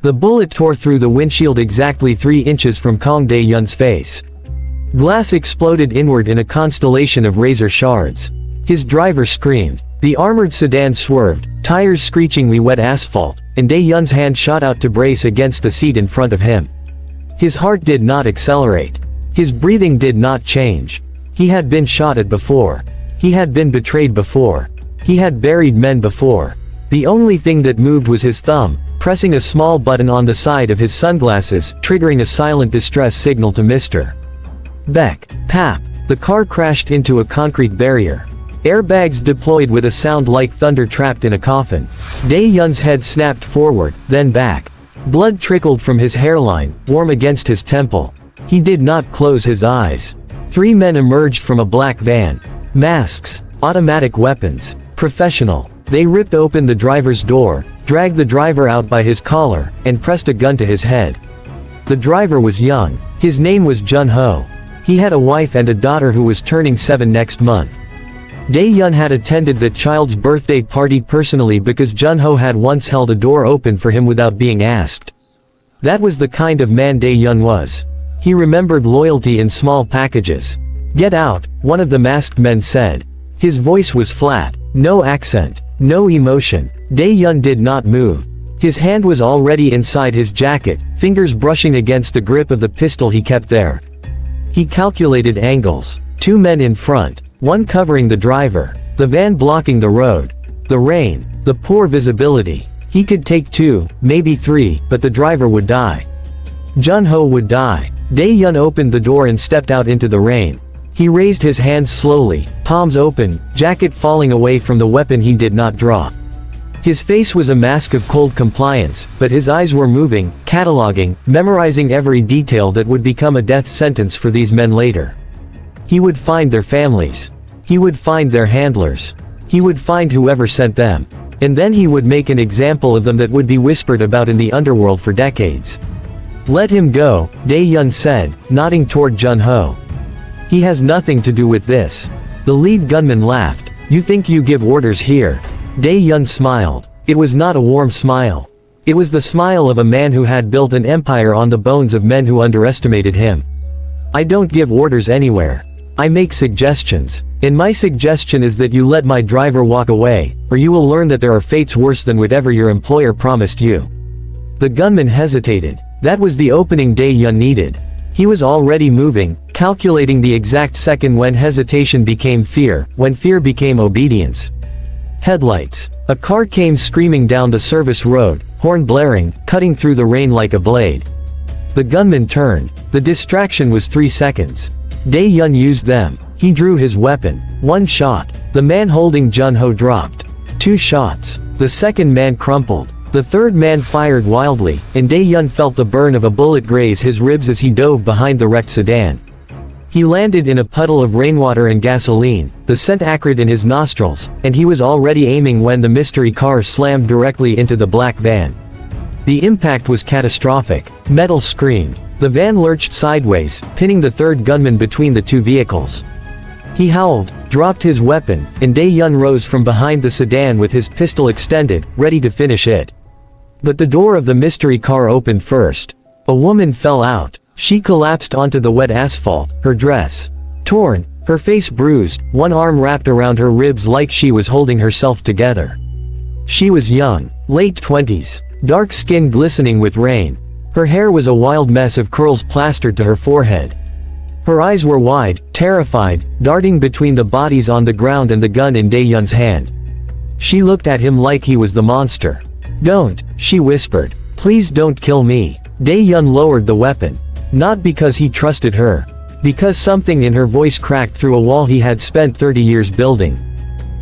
The bullet tore through the windshield exactly 3 inches from Kang Dae-hyun's face. Glass exploded inward in a constellation of razor shards. His driver screamed. The armored sedan swerved, tires screechingly wet asphalt, and Dae-hyun's hand shot out to brace against the seat in front of him. His heart did not accelerate. His breathing did not change. He had been shot at before. He had been betrayed before. He had buried men before. The only thing that moved was his thumb, pressing a small button on the side of his sunglasses, triggering a silent distress signal to Mr. Beck. Pap. The car crashed into a concrete barrier. Airbags deployed with a sound like thunder trapped in a coffin. Dae-hyun's head snapped forward, then back. Blood trickled from his hairline, warm against his temple. He did not close his eyes. 3 men emerged from a black van. Masks, automatic weapons, professional. They ripped open the driver's door, dragged the driver out by his collar, and pressed a gun to his head. The driver was young. His name was Jun-ho. He had a wife and a daughter who was turning 7 next month. Dae-hyun had attended the child's birthday party personally because Jun-ho had once held a door open for him without being asked. That was the kind of man Dae-hyun was. He remembered loyalty in small packages. "Get out," one of the masked men said. His voice was flat, no accent, no emotion. Dae-hyun did not move. His hand was already inside his jacket, fingers brushing against the grip of the pistol he kept there. He calculated angles. 2 men in front, one covering the driver, the van blocking the road. The rain, the poor visibility. He could take 2, maybe 3, but the driver would die. Jun-ho would die. Dae-hyun opened the door and stepped out into the rain. He raised his hands slowly, palms open, jacket falling away from the weapon he did not draw. His face was a mask of cold compliance, but his eyes were moving, cataloging, memorizing every detail that would become a death sentence for these men later. He would find their families. He would find their handlers. He would find whoever sent them. And then he would make an example of them that would be whispered about in the underworld for decades. "Let him go," Dae-hyun said, nodding toward Jun-ho. "He has nothing to do with this." The lead gunman laughed. "You think you give orders here?" Dae-hyun smiled. It was not a warm smile. It was the smile of a man who had built an empire on the bones of men who underestimated him. "I don't give orders anywhere. I make suggestions. And my suggestion is that you let my driver walk away, or you will learn that there are fates worse than whatever your employer promised you." The gunman hesitated. That was the opening Dae-hyun needed. He was already moving, calculating the exact second when hesitation became fear, when fear became obedience. Headlights. A car came screaming down the service road, horn blaring, cutting through the rain like a blade. The gunman turned. The distraction was 3 seconds. Dae-hyun used them. He drew his weapon. 1 shot. The man holding Jun-ho dropped. 2 shots. The second man crumpled. The third man fired wildly, and Dae-hyun felt the burn of a bullet graze his ribs as he dove behind the wrecked sedan. He landed in a puddle of rainwater and gasoline, the scent acrid in his nostrils, and he was already aiming when the mystery car slammed directly into the black van. The impact was catastrophic. Metal screamed. The van lurched sideways, pinning the third gunman between the 2 vehicles. He howled, dropped his weapon, and Dae-hyun rose from behind the sedan with his pistol extended, ready to finish it. But the door of the mystery car opened first. A woman fell out. She collapsed onto the wet asphalt, her dress torn, her face bruised, one arm wrapped around her ribs like she was holding herself together. She was young, late 20s, dark skin glistening with rain. Her hair was a wild mess of curls plastered to her forehead. Her eyes were wide, terrified, darting between the bodies on the ground and the gun in Dae-hyun's hand. She looked at him like he was the monster. "Don't," she whispered. "Please don't kill me." Dae-hyun lowered the weapon. Not because he trusted her. Because something in her voice cracked through a wall he had spent 30 years building.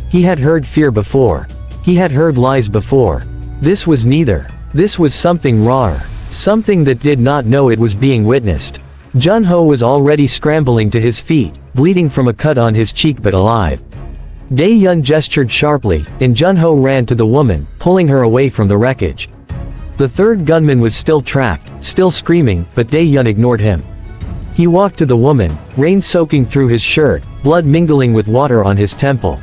He had heard fear before. He had heard lies before. This was neither. This was something rawer. Something that did not know it was being witnessed. Jun-ho was already scrambling to his feet, bleeding from a cut on his cheek but alive. Dae-hyun gestured sharply, and Jun-ho ran to the woman, pulling her away from the wreckage. The third gunman was still trapped, still screaming, but Dae-hyun ignored him. He walked to the woman, rain soaking through his shirt, blood mingling with water on his temple.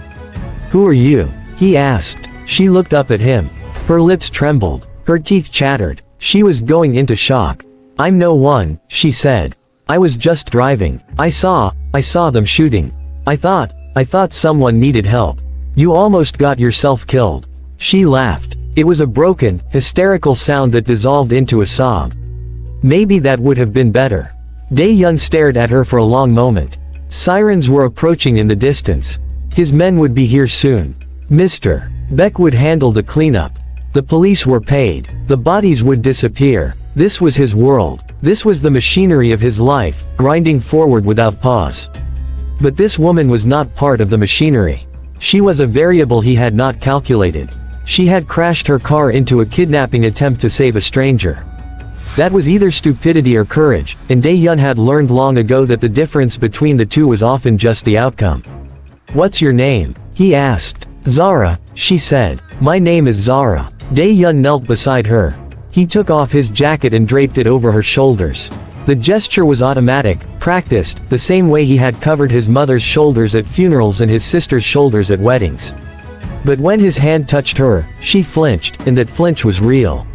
"Who are you?" he asked. She looked up at him. Her lips trembled. Her teeth chattered. She was going into shock. "I'm no one," she said. "I was just driving. I saw them shooting. I thought someone needed help. You almost got yourself killed." She laughed. It was a broken, hysterical sound that dissolved into a sob. Maybe that would have been better. Dae-hyun stared at her for a long moment. Sirens were approaching in the distance. His men would be here soon. Mr. Beck would handle the cleanup. The police were paid. The bodies would disappear. This was his world. This was the machinery of his life, grinding forward without pause. But this woman was not part of the machinery. She was a variable he had not calculated. She had crashed her car into a kidnapping attempt to save a stranger. That was either stupidity or courage, and Dae-hyun had learned long ago that the difference between the two was often just the outcome. "What's your name?" he asked. "Zara," she said. "My name is Zara." Dae-hyun knelt beside her. He took off his jacket and draped it over her shoulders. The gesture was automatic, practiced, the same way he had covered his mother's shoulders at funerals and his sister's shoulders at weddings. But when his hand touched her, she flinched, and that flinch was real.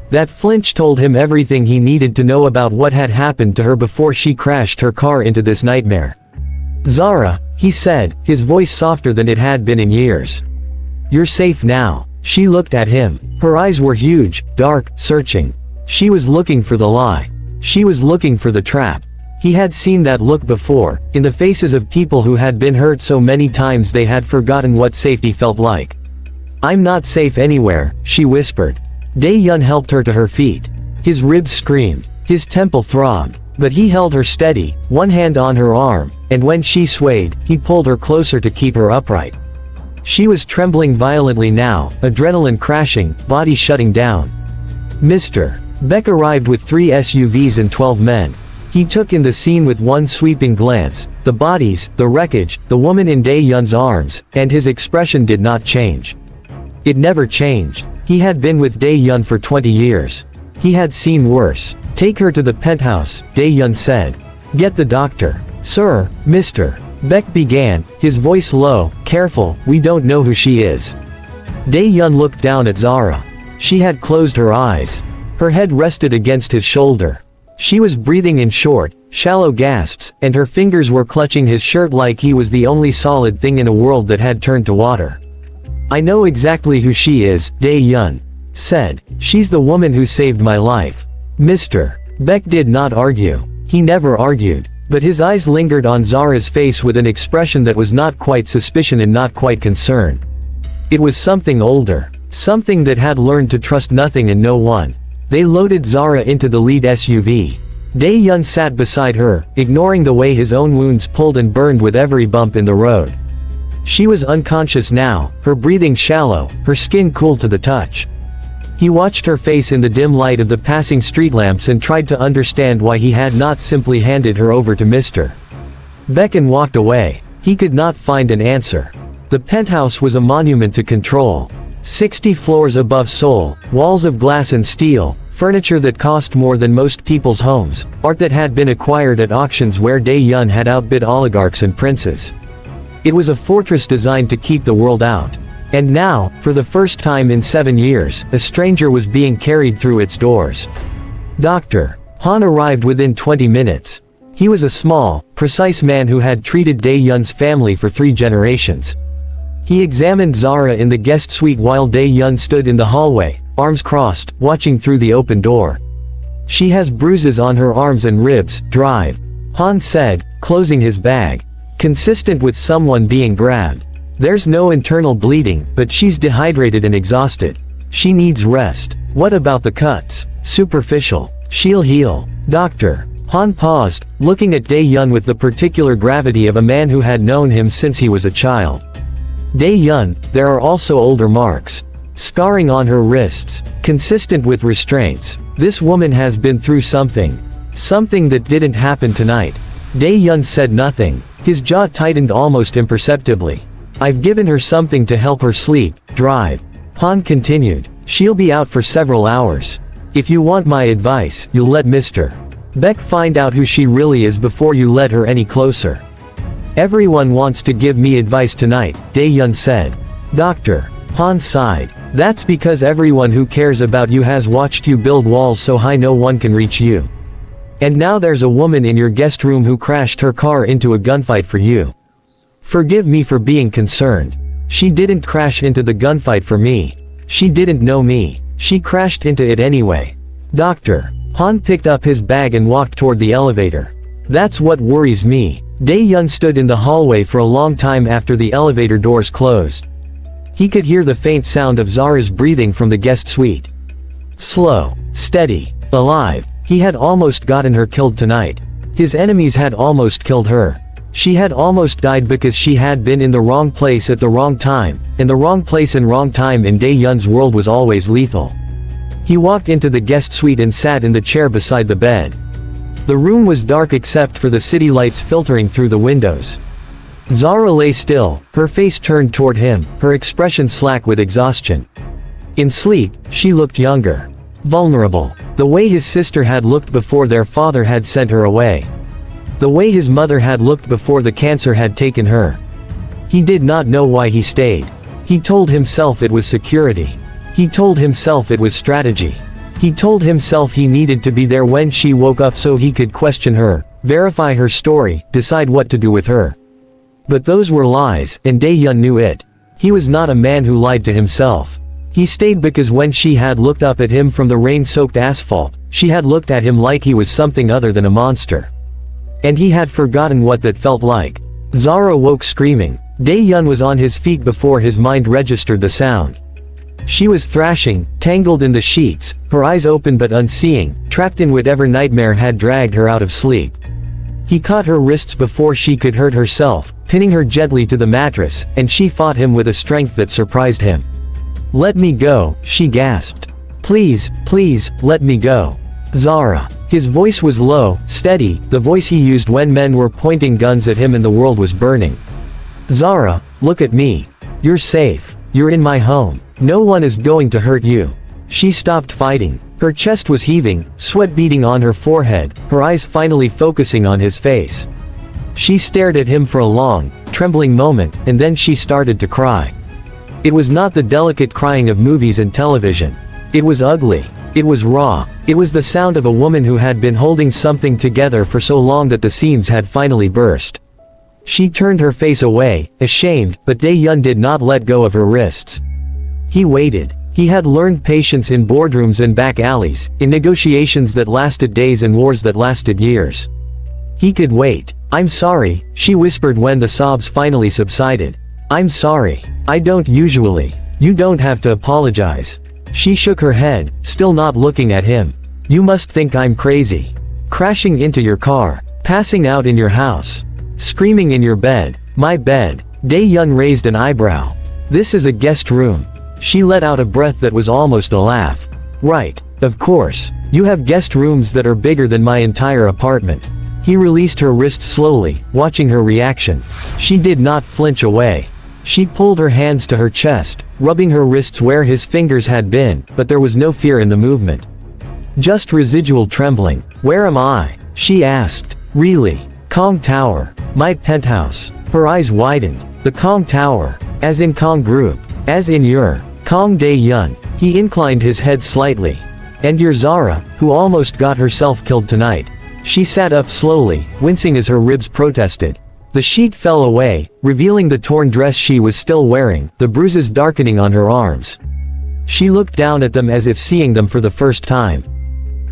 That flinch told him everything he needed to know about what had happened to her before she crashed her car into this nightmare. "Zara," he said, his voice softer than it had been in years. "You're safe now." She looked at him. Her eyes were huge, dark, searching. She was looking for the lie. She was looking for the trap. He had seen that look before, in the faces of people who had been hurt so many times they had forgotten what safety felt like. "I'm not safe anywhere," she whispered. Dae-hyun helped her to her feet. His ribs screamed. His temple throbbed. But he held her steady, one hand on her arm, and when she swayed, he pulled her closer to keep her upright. She was trembling violently now, adrenaline crashing, body shutting down. Mr. Beck arrived with 3 SUVs and 12 men. He took in the scene with one sweeping glance, the bodies, the wreckage, the woman in Dae-hyun's arms, and his expression did not change. It never changed. He had been with Dae-hyun for 20 years. He had seen worse. "Take her to the penthouse," Dae-hyun said. "Get the doctor." "Sir, Mr. Beck began, his voice low, careful, "We don't know who she is." Dae-hyun looked down at Zara. She had closed her eyes. Her head rested against his shoulder. She was breathing in short, shallow gasps, and her fingers were clutching his shirt like he was the only solid thing in a world that had turned to water. "I know exactly who she is," Dae-hyun said. "She's the woman who saved my life." Mr. Beck did not argue. He never argued. But his eyes lingered on Zara's face with an expression that was not quite suspicion and not quite concern. It was something older. Something that had learned to trust nothing and no one. They loaded Zara into the lead SUV. Dae-hyun sat beside her, ignoring the way his own wounds pulled and burned with every bump in the road. She was unconscious now, her breathing shallow, her skin cool to the touch. He watched her face in the dim light of the passing street lamps and tried to understand why he had not simply handed her over to Mr. Beck and walked away. He could not find an answer. The penthouse was a monument to control. 60 floors above Seoul, walls of glass and steel, furniture that cost more than most people's homes, art that had been acquired at auctions where Dae-hyun had outbid oligarchs and princes. It was a fortress designed to keep the world out. And now, for the first time in 7 years, a stranger was being carried through its doors. Dr. Han arrived within 20 minutes. He was a small, precise man who had treated Dae-hyun's family for 3 generations. He examined Zara in the guest suite while Dae-hyun stood in the hallway, arms crossed, watching through the open door. "She has bruises on her arms and ribs, drive," Han said, closing his bag. "Consistent with someone being grabbed. There's no internal bleeding, but she's dehydrated and exhausted. She needs rest. What about the cuts? Superficial. She'll heal." "Doctor." Han paused, looking at Dae-hyun with the particular gravity of a man who had known him since he was a child. "Dae-hyun, there are also older marks. Scarring on her wrists. Consistent with restraints. This woman has been through something. Something that didn't happen tonight." Dae-hyun said nothing. His jaw tightened almost imperceptibly. "I've given her something to help her sleep, drive." Han continued. "She'll be out for several hours. If you want my advice, you'll let Mr. Beck find out who she really is before you let her any closer." "Everyone wants to give me advice tonight," Dae-hyun said. "Doctor." Han sighed. That's because everyone who cares about you has watched you build walls so high no one can reach you. And now there's a woman in your guest room who crashed her car into a gunfight for you. Forgive me for being concerned. She didn't crash into the gunfight for me. She didn't know me. She crashed into it anyway. Dr. Han picked up his bag and walked toward the elevator. That's what worries me. Dae-hyun stood in the hallway for a long time after the elevator doors closed. He could hear the faint sound of Zara's breathing from the guest suite. Slow, steady, alive. He had almost gotten her killed tonight. His enemies had almost killed her. She had almost died because she had been in the wrong place at the wrong time, and the wrong place and wrong time in Dae-hyun's world was always lethal. He walked into the guest suite and sat in the chair beside the bed. The room was dark except for the city lights filtering through the windows. Zara lay still, her face turned toward him, her expression slack with exhaustion. In sleep, she looked younger. Vulnerable. The way his sister had looked before their father had sent her away. The way his mother had looked before the cancer had taken her. He did not know why he stayed. He told himself it was security. He told himself it was strategy. He told himself he needed to be there when she woke up so he could question her, verify her story, decide what to do with her. But those were lies, and Dae-hyun knew it. He was not a man who lied to himself. He stayed because when she had looked up at him from the rain-soaked asphalt, she had looked at him like he was something other than a monster. And he had forgotten what that felt like. Zara woke screaming. Dae-hyun was on his feet before his mind registered the sound. She was thrashing, tangled in the sheets, her eyes open but unseeing, trapped in whatever nightmare had dragged her out of sleep. He caught her wrists before she could hurt herself, pinning her gently to the mattress, and she fought him with a strength that surprised him. "Let me go," she gasped. "Please, please, let me go. Zara." His voice was low, steady, the voice he used when men were pointing guns at him and the world was burning. "Zara, look at me. You're safe. You're in my home. No one is going to hurt you." She stopped fighting. Her chest was heaving, sweat beading on her forehead, her eyes finally focusing on his face. She stared at him for a long, trembling moment, and then she started to cry. It was not the delicate crying of movies and television. It was ugly. It was raw. It was the sound of a woman who had been holding something together for so long that the seams had finally burst. She turned her face away, ashamed, but Dae-hyun did not let go of her wrists. He waited. He had learned patience in boardrooms and back alleys, in negotiations that lasted days and wars that lasted years. He could wait. "I'm sorry," she whispered when the sobs finally subsided. "I'm sorry. I don't usually. You don't have to apologize." She shook her head, still not looking at him. "You must think I'm crazy. Crashing into your car. Passing out in your house. Screaming in your bed. My bed." Dae-hyun raised an eyebrow. "This is a guest room." She let out a breath that was almost a laugh. "Right. Of course. You have guest rooms that are bigger than my entire apartment." He released her wrist slowly, watching her reaction. She did not flinch away. She pulled her hands to her chest, rubbing her wrists where his fingers had been, but there was no fear in the movement. Just residual trembling. "Where am I?" she asked. "Really? Kang Tower. My penthouse." Her eyes widened. "The Kang Tower. As in Kang Group. As in your Kang Dae-hyun." He inclined his head slightly. "And your Zara, who almost got herself killed tonight." She sat up slowly, wincing as her ribs protested. The sheet fell away, revealing the torn dress she was still wearing, the bruises darkening on her arms. She looked down at them as if seeing them for the first time.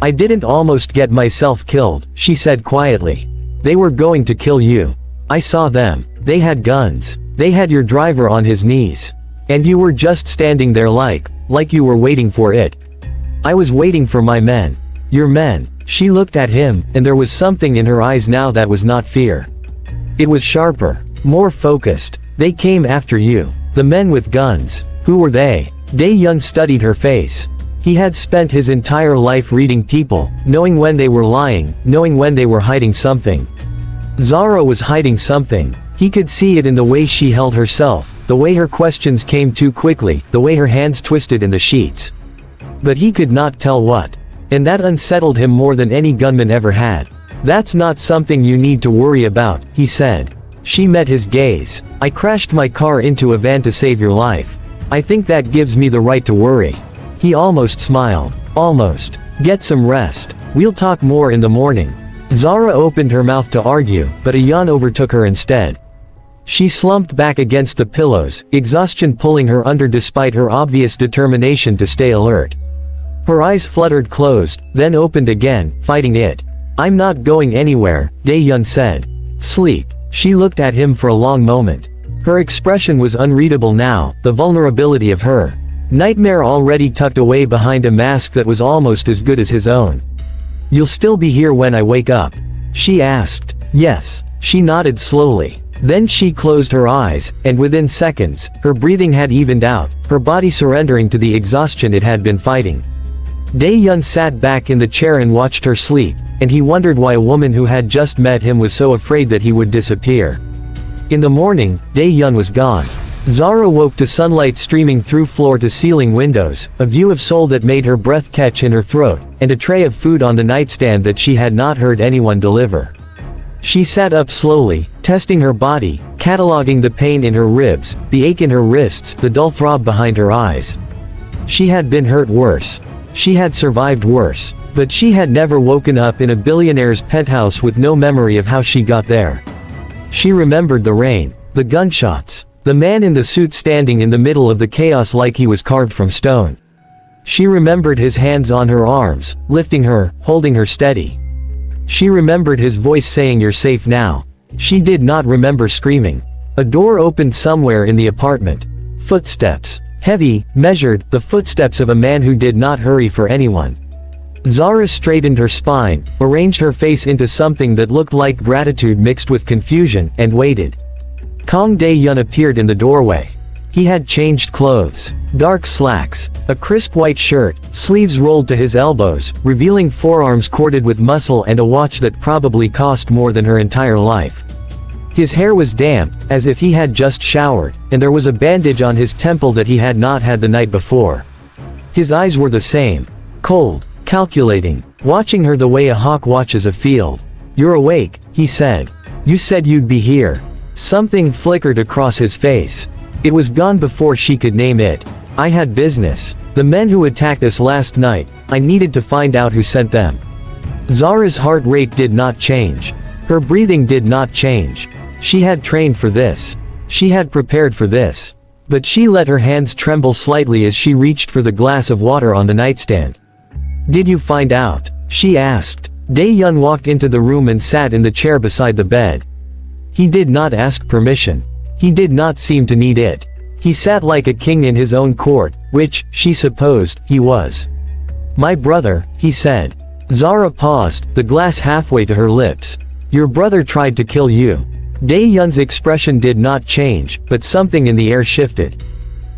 "I didn't almost get myself killed," she said quietly. "They were going to kill you. I saw them. They had guns. They had your driver on his knees. And you were just standing there like you were waiting for it. I was waiting for my men. Your men." She looked at him, and there was something in her eyes now that was not fear. It was sharper, more focused. "They came after you. The men with guns. Who were they?" Dae-hyun studied her face. He had spent his entire life reading people, knowing when they were lying, knowing when they were hiding something. Zara was hiding something. He could see it in the way she held herself, the way her questions came too quickly, the way her hands twisted in the sheets. But he could not tell what. And that unsettled him more than any gunman ever had. "That's not something you need to worry about," he said. She met his gaze. "I crashed my car into a van to save your life. I think that gives me the right to worry. He almost smiled. Almost. Get some rest. We'll talk more in the morning. Zara opened her mouth to argue, but a yawn overtook her instead. She slumped back against the pillows, exhaustion pulling her under despite her obvious determination to stay alert. Her eyes fluttered closed, then opened again, fighting it. I'm not going anywhere, Dae-hyun said. Sleep. She looked at him for a long moment. Her expression was unreadable now, the vulnerability of her nightmare already tucked away behind a mask that was almost as good as his own. You'll still be here when I wake up? She asked. Yes. She nodded slowly. Then she closed her eyes, and within seconds, her breathing had evened out, her body surrendering to the exhaustion it had been fighting. Dae-hyun sat back in the chair and watched her sleep, and he wondered why a woman who had just met him was so afraid that he would disappear. In the morning, Dae-hyun was gone. Zara woke to sunlight streaming through floor-to-ceiling windows, a view of Seoul that made her breath catch in her throat, and a tray of food on the nightstand that she had not heard anyone deliver. She sat up slowly, testing her body, cataloging the pain in her ribs, the ache in her wrists, the dull throb behind her eyes. She had been hurt worse. She had survived worse. But she had never woken up in a billionaire's penthouse with no memory of how she got there. She remembered the rain, the gunshots, the man in the suit standing in the middle of the chaos like he was carved from stone. She remembered his hands on her arms, lifting her, holding her steady. She remembered his voice saying you're safe now. She did not remember screaming. A door opened somewhere in the apartment. Footsteps. Heavy, measured, the footsteps of a man who did not hurry for anyone. Zara straightened her spine, arranged her face into something that looked like gratitude mixed with confusion, and waited. Kang Dae-hyun appeared in the doorway. He had changed clothes. Dark slacks, a crisp white shirt, sleeves rolled to his elbows, revealing forearms corded with muscle and a watch that probably cost more than her entire life. His hair was damp, as if he had just showered, and there was a bandage on his temple that he had not had the night before. His eyes were the same. Cold, calculating, watching her the way a hawk watches a field. You're awake, he said. You said you'd be here. Something flickered across his face. It was gone before she could name it. I had business. The men who attacked us last night, I needed to find out who sent them. Zara's heart rate did not change. Her breathing did not change. She had trained for this. She had prepared for this. But she let her hands tremble slightly as she reached for the glass of water on the nightstand. Did you find out? She asked. Dae-hyun walked into the room and sat in the chair beside the bed. He did not ask permission. He did not seem to need it. He sat like a king in his own court, which, she supposed, he was. My brother, he said. Zara paused, the glass halfway to her lips. Your brother tried to kill you. Dae-hyun's expression did not change, but something in the air shifted.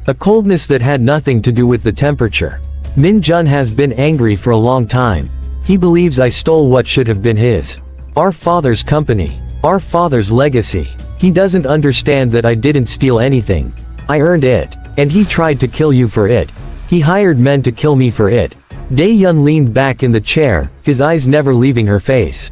A coldness that had nothing to do with the temperature. Min-jun has been angry for a long time. He believes I stole what should have been his. Our father's company. Our father's legacy. He doesn't understand that I didn't steal anything. I earned it. And he tried to kill you for it. He hired men to kill me for it. Dae-hyun leaned back in the chair, his eyes never leaving her face.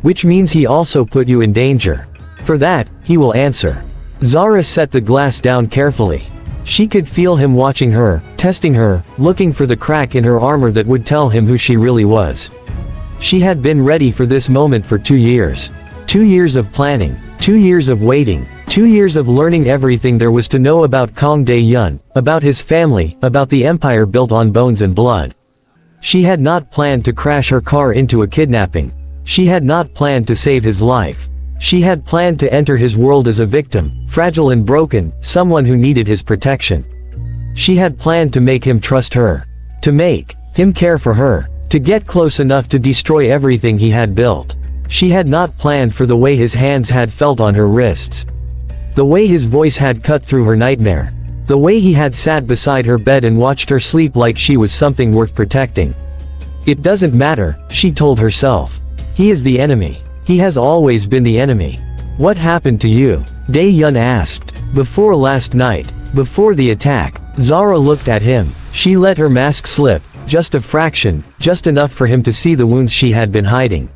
Which means he also put you in danger. For that, he will answer. Zara set the glass down carefully. She could feel him watching her, testing her, looking for the crack in her armor that would tell him who she really was. She had been ready for this moment for 2 years. 2 years of planning, 2 years of waiting, 2 years of learning everything there was to know about Kang Dae-hyun, about his family, about the empire built on bones and blood. She had not planned to crash her car into a kidnapping. She had not planned to save his life. She had planned to enter his world as a victim, fragile and broken, someone who needed his protection. She had planned to make him trust her. To make him care for her. To get close enough to destroy everything he had built. She had not planned for the way his hands had felt on her wrists. The way his voice had cut through her nightmare. The way he had sat beside her bed and watched her sleep like she was something worth protecting. It doesn't matter, she told herself. He is the enemy. He has always been the enemy. What happened to you? Dae-hyun asked. Before last night, before the attack, Zara looked at him. She let her mask slip, just a fraction, just enough for him to see the wounds she had been hiding.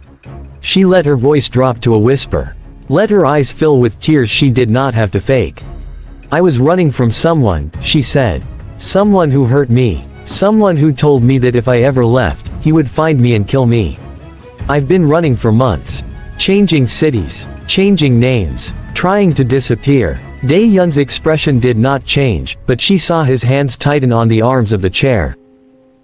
She let her voice drop to a whisper. Let her eyes fill with tears she did not have to fake. I was running from someone, she said. Someone who hurt me. Someone who told me that if I ever left, he would find me and kill me. I've been running for months. Changing cities. Changing names. Trying to disappear. Dae-hyun's expression did not change, but she saw his hands tighten on the arms of the chair.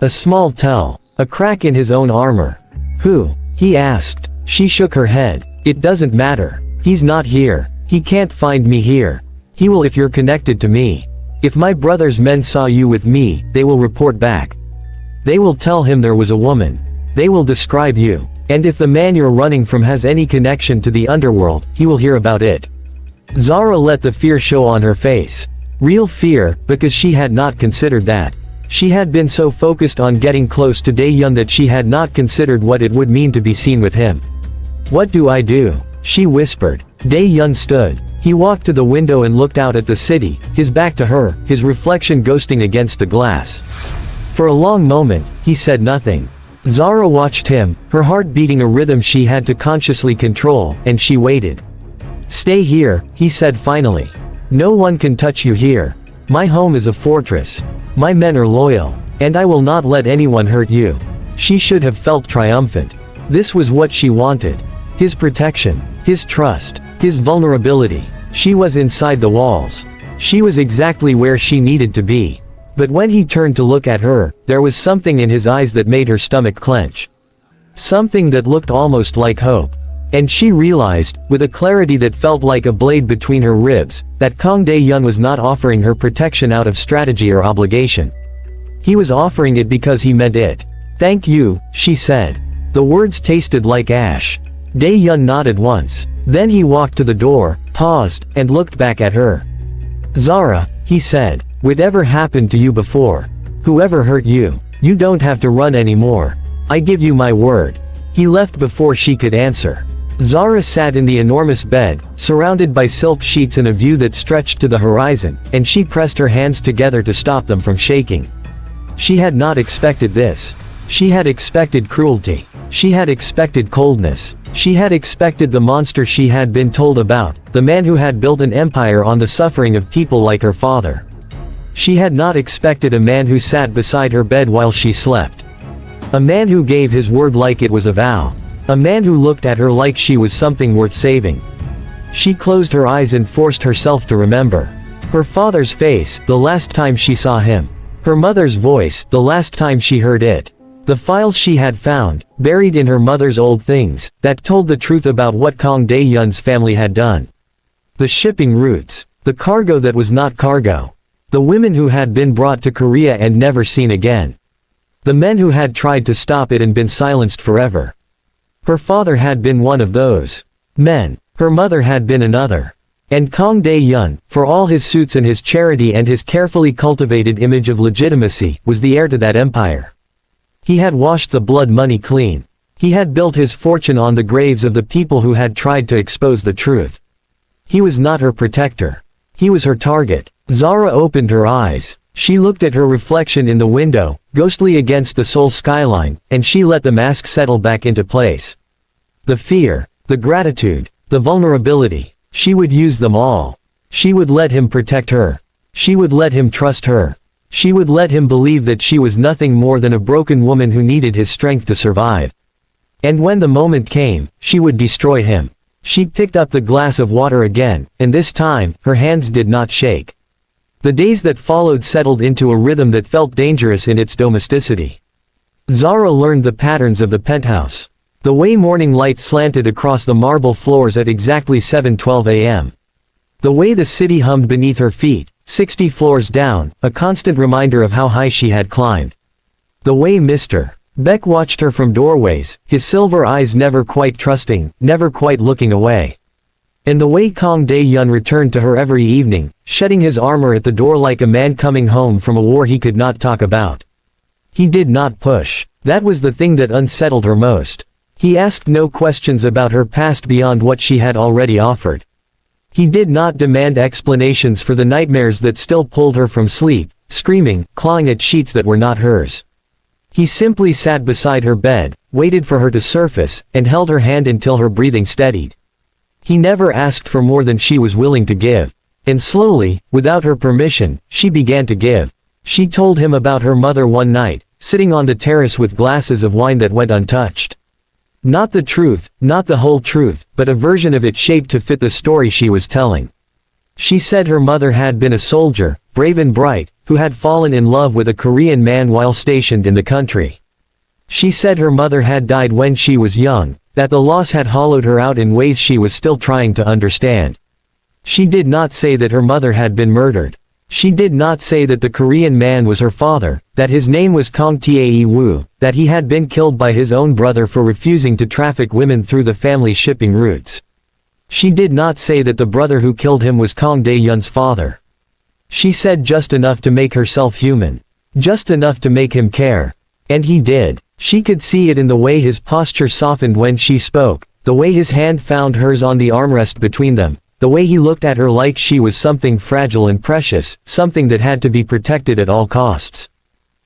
A small tell. A crack in his own armor. Who? He asked. She shook her head. It doesn't matter. He's not here. He can't find me here. He will if you're connected to me. If my brother's men saw you with me, they will report back. They will tell him there was a woman. They will describe you. And if the man you're running from has any connection to the underworld, he will hear about it. Zara let the fear show on her face. Real fear, because she had not considered that. She had been so focused on getting close to Dae-hyun that she had not considered what it would mean to be seen with him. What do I do? She whispered. Dae-hyun stood. He walked to the window and looked out at the city, his back to her, his reflection ghosting against the glass. For a long moment, he said nothing. Zara watched him, her heart beating a rhythm she had to consciously control, and she waited. Stay here, he said finally. No one can touch you here. My home is a fortress. My men are loyal. And I will not let anyone hurt you. She should have felt triumphant. This was what she wanted. His protection. His trust. His vulnerability. She was inside the walls. She was exactly where she needed to be. But when he turned to look at her, there was something in his eyes that made her stomach clench. Something that looked almost like hope. And she realized, with a clarity that felt like a blade between her ribs, that Kang Dae-hyun was not offering her protection out of strategy or obligation. He was offering it because he meant it. Thank you, she said. The words tasted like ash. Dae-hyun nodded once. Then he walked to the door, paused, and looked back at her. Zara, he said, whatever happened to you before, whoever hurt you, you don't have to run anymore. I give you my word. He left before she could answer. Zara sat in the enormous bed, surrounded by silk sheets in a view that stretched to the horizon, and she pressed her hands together to stop them from shaking. She had not expected this. She had expected cruelty. She had expected coldness. She had expected the monster she had been told about, the man who had built an empire on the suffering of people like her father. She had not expected a man who sat beside her bed while she slept. A man who gave his word like it was a vow. A man who looked at her like she was something worth saving. She closed her eyes and forced herself to remember. Her father's face, the last time she saw him. Her mother's voice, the last time she heard it. The files she had found, buried in her mother's old things, that told the truth about what Kang Dae-hyun's family had done. The shipping routes. The cargo that was not cargo. The women who had been brought to Korea and never seen again. The men who had tried to stop it and been silenced forever. Her father had been one of those men. Her mother had been another. And Kang Dae-hyun, for all his suits and his charity and his carefully cultivated image of legitimacy, was the heir to that empire. He had washed the blood money clean. He had built his fortune on the graves of the people who had tried to expose the truth. He was not her protector. He was her target. Zara opened her eyes. She looked at her reflection in the window, ghostly against the Seoul skyline, and she let the mask settle back into place. The fear, the gratitude, the vulnerability. She would use them all. She would let him protect her. She would let him trust her. She would let him believe that she was nothing more than a broken woman who needed his strength to survive. And when the moment came, she would destroy him. She picked up the glass of water again, and this time, her hands did not shake. The days that followed settled into a rhythm that felt dangerous in its domesticity. Zara learned the patterns of the penthouse. The way morning light slanted across the marble floors at exactly 7:12 a.m. The way the city hummed beneath her feet, 60 floors down, a constant reminder of how high she had climbed. The way Mr. Beck watched her from doorways, his silver eyes never quite trusting, never quite looking away. And the way Kang Dae-hyun returned to her every evening, shedding his armor at the door like a man coming home from a war he could not talk about. He did not push. That was the thing that unsettled her most. He asked no questions about her past beyond what she had already offered. He did not demand explanations for the nightmares that still pulled her from sleep, screaming, clawing at sheets that were not hers. He simply sat beside her bed, waited for her to surface, and held her hand until her breathing steadied. He never asked for more than she was willing to give. And slowly, without her permission, she began to give. She told him about her mother one night, sitting on the terrace with glasses of wine that went untouched. Not the truth, not the whole truth, but a version of it shaped to fit the story she was telling. She said her mother had been a soldier, brave and bright, who had fallen in love with a Korean man while stationed in the country. She said her mother had died when she was young, that the loss had hollowed her out in ways she was still trying to understand. She did not say that her mother had been murdered. She did not say that the Korean man was her father, that his name was Kang Dae-hyun, that he had been killed by his own brother for refusing to traffic women through the family shipping routes. She did not say that the brother who killed him was Kang Dae-hyun's father. She said just enough to make herself human. Just enough to make him care. And he did. She could see it in the way his posture softened when she spoke, the way his hand found hers on the armrest between them, the way he looked at her like she was something fragile and precious, something that had to be protected at all costs.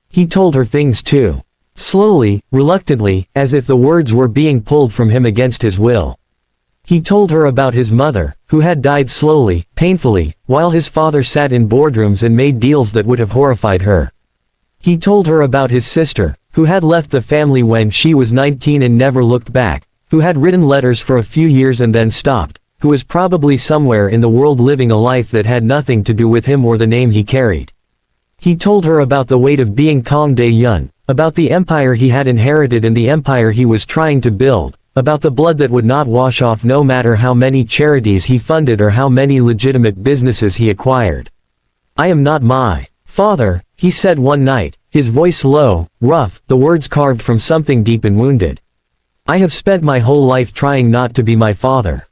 He told her things too. Slowly, reluctantly, as if the words were being pulled from him against his will. He told her about his mother, who had died slowly, painfully, while his father sat in boardrooms and made deals that would have horrified her. He told her about his sister, who had left the family when she was 19 and never looked back, who had written letters for a few years and then stopped, who was probably somewhere in the world living a life that had nothing to do with him or the name he carried. He told her about the weight of being Kang Dae-hyun, about the empire he had inherited and the empire he was trying to build, about the blood that would not wash off no matter how many charities he funded or how many legitimate businesses he acquired. "I am not my father," he said one night, his voice low, rough, the words carved from something deep and wounded. "I have spent my whole life trying not to be my father.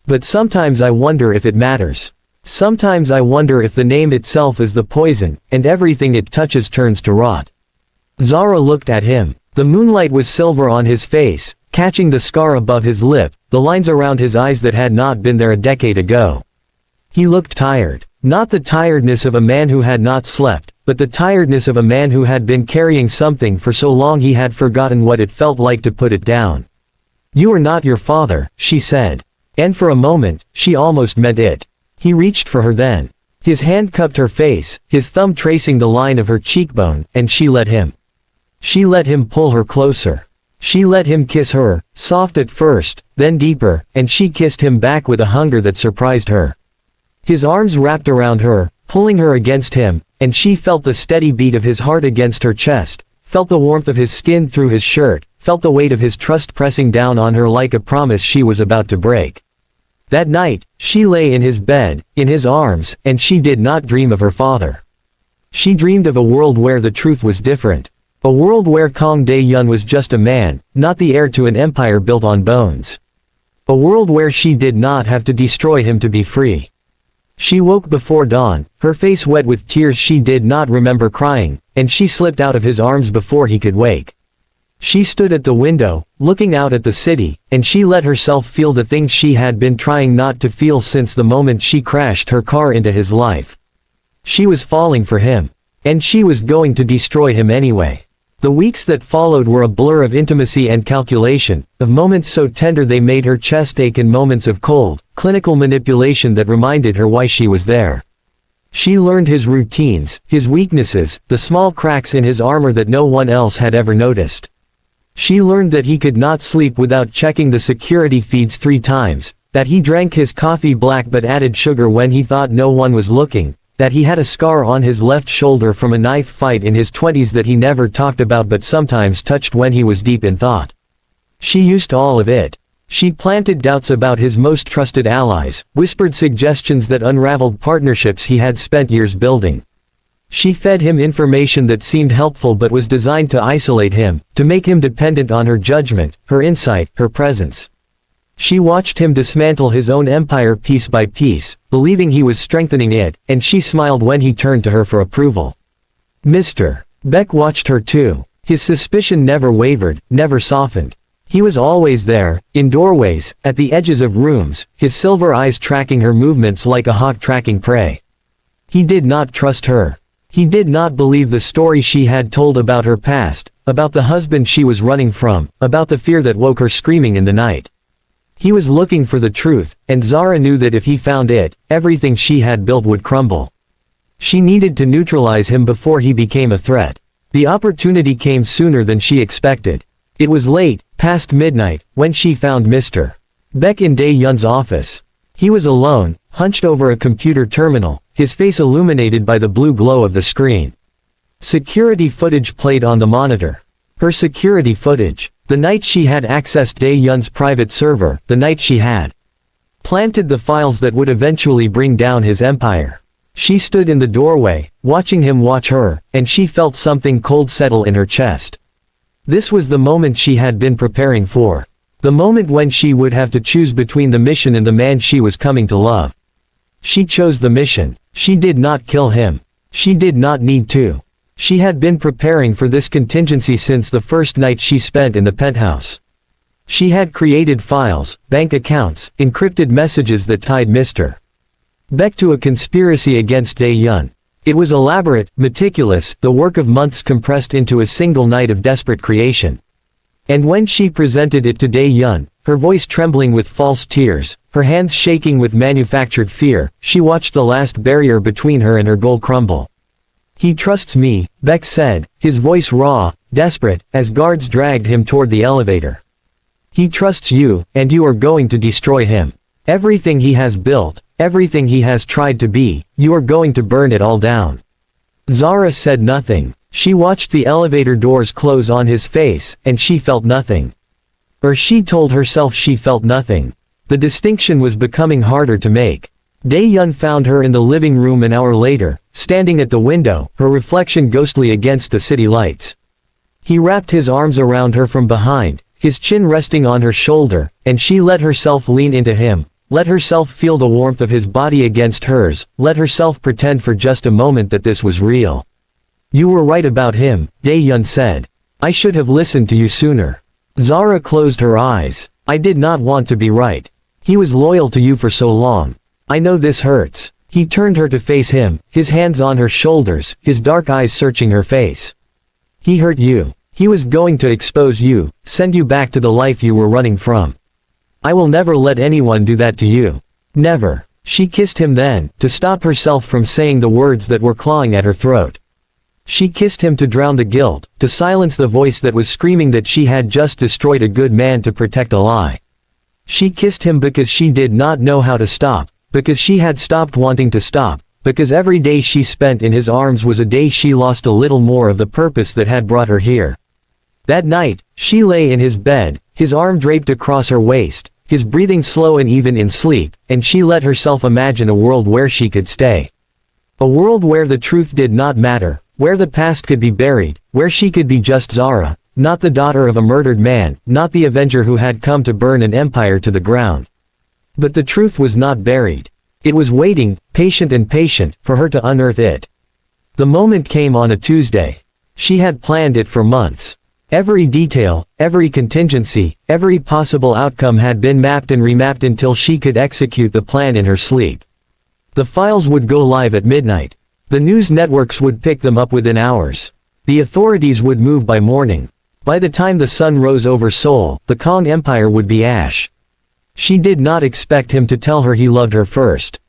But sometimes I wonder if it matters. Sometimes I wonder if the name itself is the poison, and everything it touches turns to rot." Zara looked at him. The moonlight was silver on his face, catching the scar above his lip, the lines around his eyes that had not been there a decade ago. He looked tired. Not the tiredness of a man who had not slept, but the tiredness of a man who had been carrying something for so long he had forgotten what it felt like to put it down. "You are not your father," she said. And for a moment, she almost meant it. He reached for her then. His hand cupped her face, his thumb tracing the line of her cheekbone, and she let him. She let him pull her closer. She let him kiss her, soft at first, then deeper, and she kissed him back with a hunger that surprised her. His arms wrapped around her, pulling her against him, and she felt the steady beat of his heart against her chest, felt the warmth of his skin through his shirt, felt the weight of his trust pressing down on her like a promise she was about to break. That night, she lay in his bed, in his arms, and she did not dream of her father. She dreamed of a world where the truth was different. A world where Kang Dae-hyun was just a man, not the heir to an empire built on bones. A world where she did not have to destroy him to be free. She woke before dawn, her face wet with tears she did not remember crying, and she slipped out of his arms before he could wake. She stood at the window, looking out at the city, and she let herself feel the things she had been trying not to feel since the moment she crashed her car into his life. She was falling for him. And she was going to destroy him anyway. The weeks that followed were a blur of intimacy and calculation, of moments so tender they made her chest ache and moments of cold, clinical manipulation that reminded her why she was there. She learned his routines, his weaknesses, the small cracks in his armor that no one else had ever noticed. She learned that he could not sleep without checking the security feeds 3 times, that he drank his coffee black but added sugar when he thought no one was looking, that he had a scar on his left shoulder from a knife fight in his 20s that he never talked about but sometimes touched when he was deep in thought. She used all of it. She planted doubts about his most trusted allies, whispered suggestions that unraveled partnerships he had spent years building. She fed him information that seemed helpful but was designed to isolate him, to make him dependent on her judgment, her insight, her presence. She watched him dismantle his own empire piece by piece, believing he was strengthening it, and she smiled when he turned to her for approval. Mr. Beck watched her too. His suspicion never wavered, never softened. He was always there, in doorways, at the edges of rooms, his silver eyes tracking her movements like a hawk tracking prey. He did not trust her. He did not believe the story she had told about her past, about the husband she was running from, about the fear that woke her screaming in the night. He was looking for the truth, and Zara knew that if he found it, everything she had built would crumble. She needed to neutralize him before he became a threat. The opportunity came sooner than she expected. It was late, past midnight, when she found Mr. Beck in Dae-hyun's office. He was alone, hunched over a computer terminal, his face illuminated by the blue glow of the screen. Security footage played on the monitor. Her security footage. The night she had accessed Dae-hyun's private server, the night she had planted the files that would eventually bring down his empire. She stood in the doorway, watching him watch her, and she felt something cold settle in her chest. This was the moment she had been preparing for. The moment when she would have to choose between the mission and the man she was coming to love. She chose the mission. She did not kill him. She did not need to. She had been preparing for this contingency since the first night she spent in the penthouse. She had created files, bank accounts, encrypted messages that tied Mr. Beck to a conspiracy against Dae-hyun. It was elaborate, meticulous, the work of months compressed into a single night of desperate creation. And when she presented it to Dae-hyun, her voice trembling with false tears, her hands shaking with manufactured fear, she watched the last barrier between her and her goal crumble. "He trusts me," Beck said, his voice raw, desperate, as guards dragged him toward the elevator. "He trusts you, and you are going to destroy him. Everything he has built, everything he has tried to be, you are going to burn it all down." Zara said nothing. She watched the elevator doors close on his face, and she felt nothing. Or she told herself she felt nothing. The distinction was becoming harder to make. Dae-hyun found her in the living room an hour later, standing at the window, her reflection ghostly against the city lights. He wrapped his arms around her from behind, his chin resting on her shoulder, and she let herself lean into him, let herself feel the warmth of his body against hers, let herself pretend for just a moment that this was real. "You were right about him," Dae-hyun said. "I should have listened to you sooner." Zara closed her eyes. "I did not want to be right. He was loyal to you for so long. I know this hurts." He turned her to face him, his hands on her shoulders, his dark eyes searching her face. "He hurt you. He was going to expose you, send you back to the life you were running from. I will never let anyone do that to you. Never." She kissed him then, to stop herself from saying the words that were clawing at her throat. She kissed him to drown the guilt, to silence the voice that was screaming that she had just destroyed a good man to protect a lie. She kissed him because she did not know how to stop, because she had stopped wanting to stop, because every day she spent in his arms was a day she lost a little more of the purpose that had brought her here. That night, she lay in his bed, his arm draped across her waist, his breathing slow and even in sleep, and she let herself imagine a world where she could stay. A world where the truth did not matter, where the past could be buried, where she could be just Zara, not the daughter of a murdered man, not the avenger who had come to burn an empire to the ground. But the truth was not buried. It was waiting, patient, for her to unearth it. The moment came on a Tuesday. She had planned it for months. Every detail, every contingency, every possible outcome had been mapped and remapped until she could execute the plan in her sleep. The files would go live at midnight. The news networks would pick them up within hours. The authorities would move by morning. By the time the sun rose over Seoul, the Kang Empire would be ash. She did not expect him to tell her he loved her first.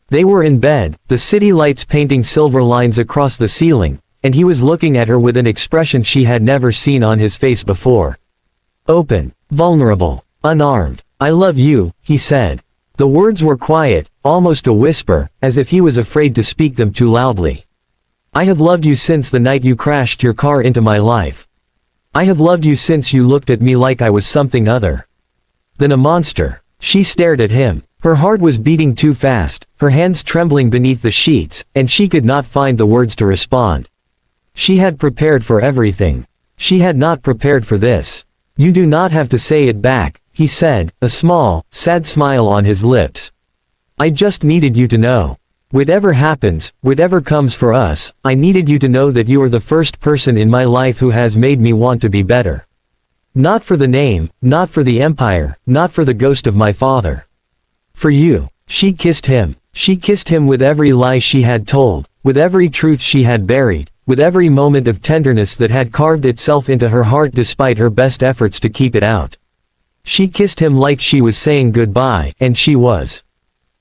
They were in bed, the city lights painting silver lines across the ceiling, and he was looking at her with an expression she had never seen on his face before. Open, vulnerable, unarmed. "I love you," he said. The words were quiet, almost a whisper, as if he was afraid to speak them too loudly. "I have loved you since the night you crashed your car into my life. I have loved you since you looked at me like I was something other than a monster." She stared at him. Her heart was beating too fast, her hands trembling beneath the sheets, and she could not find the words to respond. She had prepared for everything. She had not prepared for this. "You do not have to say it back," he said, a small, sad smile on his lips. "I just needed you to know. Whatever happens, whatever comes for us, I needed you to know that you are the first person in my life who has made me want to be better. Not for the name, not for the empire, not for the ghost of my father. For you." She kissed him. She kissed him with every lie she had told, with every truth she had buried, with every moment of tenderness that had carved itself into her heart despite her best efforts to keep it out. She kissed him like she was saying goodbye, and she was.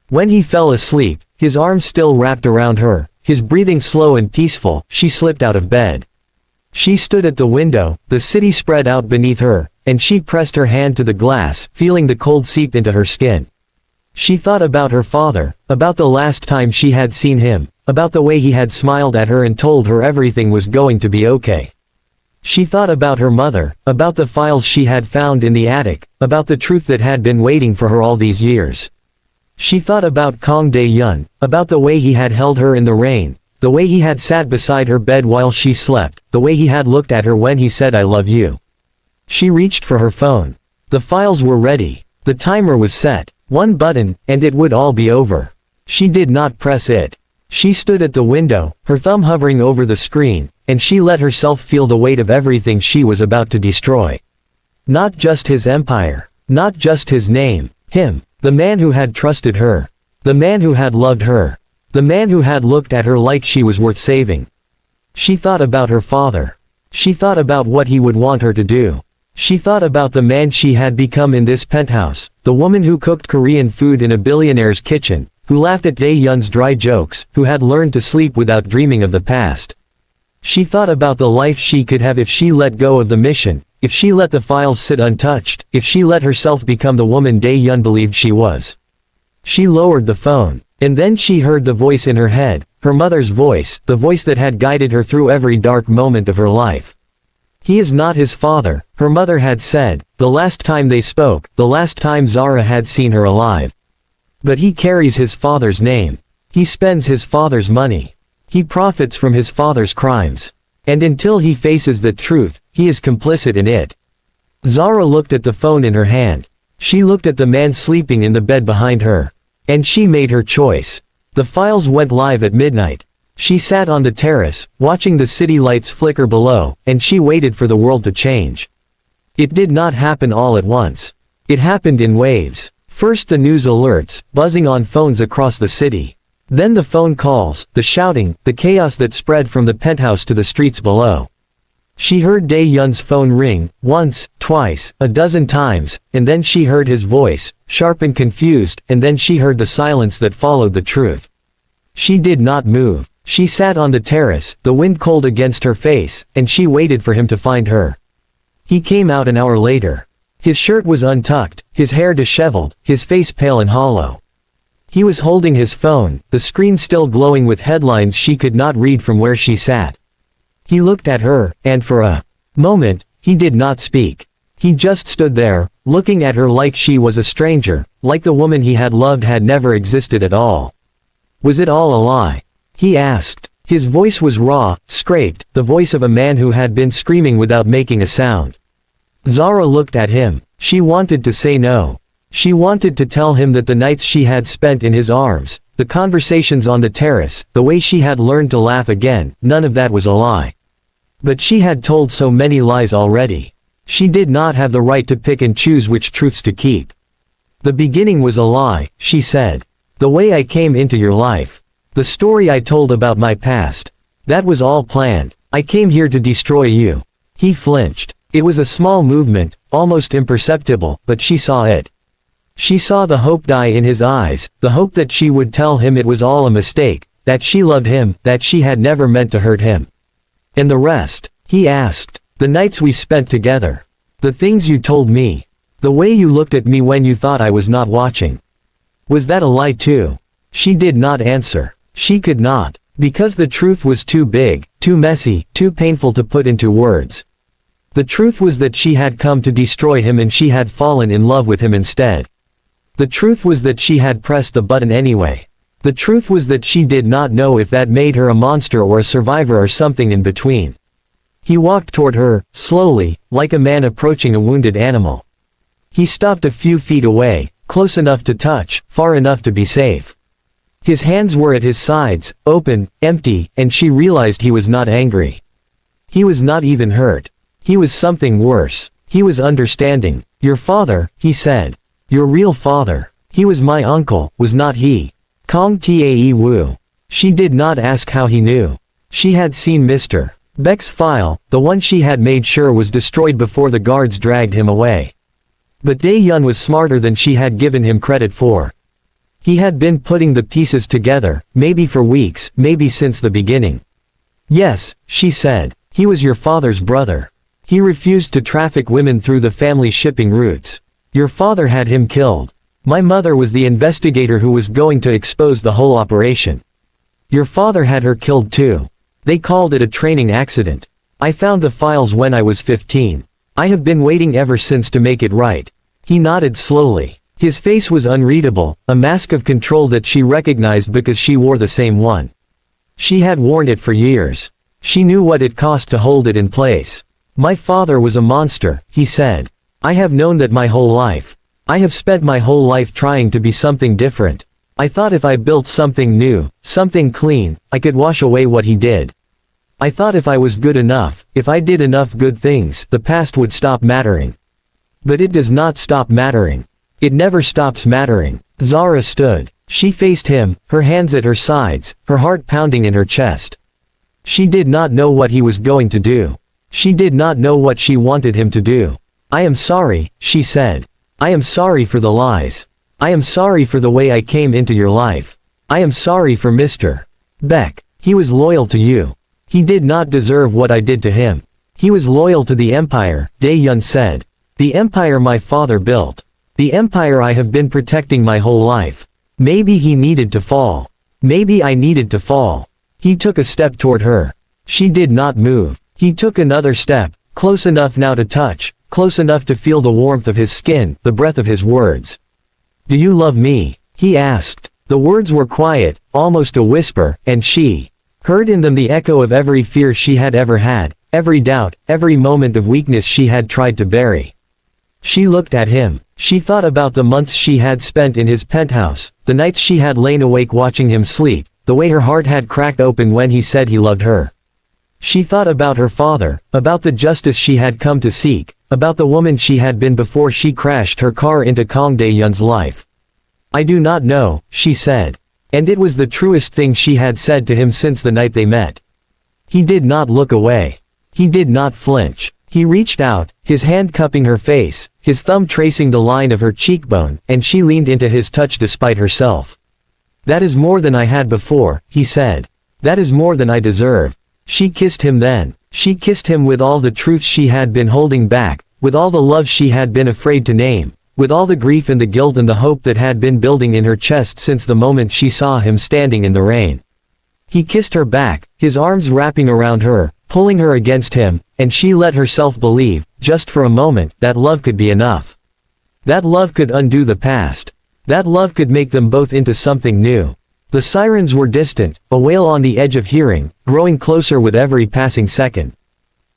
When he fell asleep, his arms still wrapped around her, his breathing slow and peaceful, she slipped out of bed. She stood at the window, the city spread out beneath her, and she pressed her hand to the glass, feeling the cold seep into her skin. She thought about her father, about the last time she had seen him, about the way he had smiled at her and told her everything was going to be okay. She thought about her mother, about the files she had found in the attic, about the truth that had been waiting for her all these years. She thought about Kang Dae-hyun, about the way he had held her in the rain, the way he had sat beside her bed while she slept, the way he had looked at her when he said I love you. She reached for her phone. The files were ready. The timer was set. One button, and it would all be over. She did not press it. She stood at the window, her thumb hovering over the screen, and she let herself feel the weight of everything she was about to destroy. Not just his empire. Not just his name. Him. The man who had trusted her. The man who had loved her. The man who had looked at her like she was worth saving. She thought about her father. She thought about what he would want her to do. She thought about the man she had become in this penthouse, the woman who cooked Korean food in a billionaire's kitchen, who laughed at Dae-hyun's dry jokes, who had learned to sleep without dreaming of the past. She thought about the life she could have if she let go of the mission, if she let the files sit untouched, if she let herself become the woman Dae-hyun believed she was. She lowered the phone, and then she heard the voice in her head, her mother's voice, the voice that had guided her through every dark moment of her life. He is not his father, her mother had said, the last time they spoke, the last time Zara had seen her alive. But he carries his father's name. He spends his father's money. He profits from his father's crimes. And until he faces the truth, he is complicit in it. Zara looked at the phone in her hand. She looked at the man sleeping in the bed behind her. And she made her choice. The files went live at midnight. She sat on the terrace, watching the city lights flicker below, and she waited for the world to change. It did not happen all at once. It happened in waves. First the news alerts, buzzing on phones across the city. Then the phone calls, the shouting, the chaos that spread from the penthouse to the streets below. She heard Dae-hyun's phone ring, once, twice, a dozen times, and then she heard his voice, sharp and confused, and then she heard the silence that followed the truth. She did not move. She sat on the terrace, the wind cold against her face, and she waited for him to find her. He came out an hour later. His shirt was untucked, his hair disheveled, his face pale and hollow. He was holding his phone, the screen still glowing with headlines she could not read from where she sat. He looked at her, and for a moment, he did not speak. He just stood there, looking at her like she was a stranger, like the woman he had loved had never existed at all. Was it all a lie? He asked. His voice was raw, scraped, the voice of a man who had been screaming without making a sound. Zara looked at him. She wanted to say no. She wanted to tell him that the nights she had spent in his arms, the conversations on the terrace, the way she had learned to laugh again, none of that was a lie. But she had told so many lies already. She did not have the right to pick and choose which truths to keep. The beginning was a lie, she said. The way I came into your life. The story I told about my past. That was all planned. I came here to destroy you. He flinched. It was a small movement, almost imperceptible, but she saw it. She saw the hope die in his eyes, the hope that she would tell him it was all a mistake, that she loved him, that she had never meant to hurt him. And the rest? He asked. The nights we spent together. The things you told me. The way you looked at me when you thought I was not watching. Was that a lie too? She did not answer. She could not. Because the truth was too big, too messy, too painful to put into words. The truth was that she had come to destroy him and she had fallen in love with him instead. The truth was that she had pressed the button anyway. The truth was that she did not know if that made her a monster or a survivor or something in between. He walked toward her, slowly, like a man approaching a wounded animal. He stopped a few feet away, close enough to touch, far enough to be safe. His hands were at his sides, open, empty, and she realized he was not angry. He was not even hurt. He was something worse. He was understanding. Your father, he said. Your real father. He was my uncle, was not he? Kang Dae-hyun. She did not ask how he knew. She had seen Mr. Beck's file, the one she had made sure was destroyed before the guards dragged him away. But Dae-hyun was smarter than she had given him credit for. He had been putting the pieces together, maybe for weeks, maybe since the beginning. Yes, she said. He was your father's brother. He refused to traffic women through the family shipping routes. Your father had him killed. My mother was the investigator who was going to expose the whole operation. Your father had her killed too. They called it a training accident. I found the files when I was 15. I have been waiting ever since to make it right. He nodded slowly. His face was unreadable, a mask of control that she recognized because she wore the same one. She had worn it for years. She knew what it cost to hold it in place. My father was a monster, he said. I have known that my whole life. I have spent my whole life trying to be something different. I thought if I built something new, something clean, I could wash away what he did. I thought if I was good enough, if I did enough good things, the past would stop mattering. But it does not stop mattering. It never stops mattering. Zara stood. She faced him, her hands at her sides, her heart pounding in her chest. She did not know what he was going to do. She did not know what she wanted him to do. I am sorry, she said. I am sorry for the lies. I am sorry for the way I came into your life. I am sorry for Mr. Beck. He was loyal to you. He did not deserve what I did to him. He was loyal to the empire, Dae-hyun said. The empire my father built. The empire I have been protecting my whole life. Maybe he needed to fall. Maybe I needed to fall. He took a step toward her. She did not move. He took another step, close enough now to touch, close enough to feel the warmth of his skin, the breath of his words. Do you love me? He asked. The words were quiet, almost a whisper, and she heard in them the echo of every fear she had ever had, every doubt, every moment of weakness she had tried to bury. She looked at him. She thought about the months she had spent in his penthouse, the nights she had lain awake watching him sleep, the way her heart had cracked open when he said he loved her. She thought about her father, about the justice she had come to seek, about the woman she had been before she crashed her car into Kang Dae-hyun's life. I do not know, she said. And it was the truest thing she had said to him since the night they met. He did not look away. He did not flinch. He reached out, his hand cupping her face, his thumb tracing the line of her cheekbone, and she leaned into his touch despite herself. That is more than I had before, he said. That is more than I deserve. She kissed him then. She kissed him with all the truth she had been holding back, with all the love she had been afraid to name, with all the grief and the guilt and the hope that had been building in her chest since the moment she saw him standing in the rain. He kissed her back, his arms wrapping around her, pulling her against him, and she let herself believe, just for a moment, that love could be enough. That love could undo the past. That love could make them both into something new. The sirens were distant, a wail on the edge of hearing, growing closer with every passing second.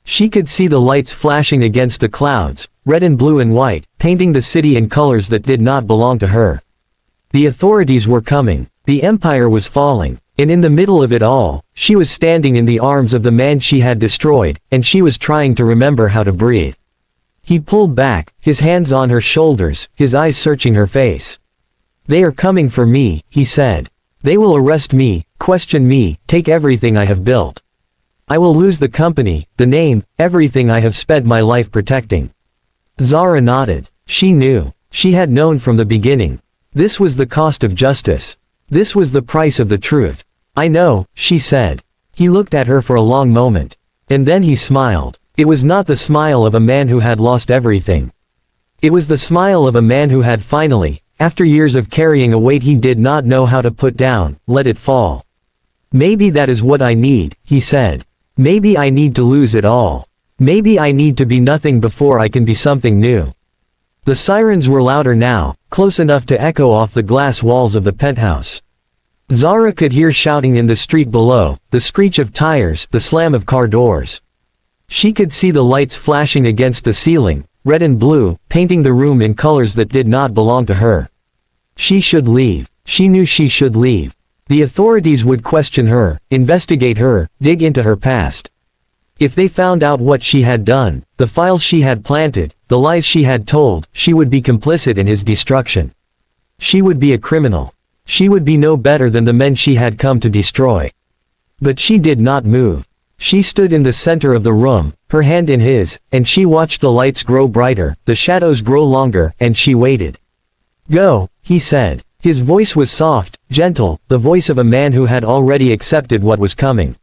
She could see the lights flashing against the clouds, red and blue and white, painting the city in colors that did not belong to her. The authorities were coming. The empire was falling. And in the middle of it all, she was standing in the arms of the man she had destroyed, and she was trying to remember how to breathe. He pulled back, his hands on her shoulders, his eyes searching her face. They are coming for me, he said. They will arrest me, question me, take everything I have built. I will lose the company, the name, everything I have spent my life protecting. Zara nodded. She knew. She had known from the beginning. This was the cost of justice. This was the price of the truth. I know, she said. He looked at her for a long moment. And then he smiled. It was not the smile of a man who had lost everything. It was the smile of a man who had finally, after years of carrying a weight he did not know how to put down, let it fall. Maybe that is what I need, he said. Maybe I need to lose it all. Maybe I need to be nothing before I can be something new. The sirens were louder now, close enough to echo off the glass walls of the penthouse. Zara could hear shouting in the street below, the screech of tires, the slam of car doors. She could see the lights flashing against the ceiling, red and blue, painting the room in colors that did not belong to her. She should leave. She knew she should leave. The authorities would question her, investigate her, dig into her past. If they found out what she had done, the files she had planted, the lies she had told, she would be complicit in his destruction. She would be a criminal. She would be no better than the men she had come to destroy. But she did not move. She stood in the center of the room, her hand in his, and she watched the lights grow brighter, the shadows grow longer, and she waited. "Go," he said. His voice was soft, gentle, the voice of a man who had already accepted what was coming.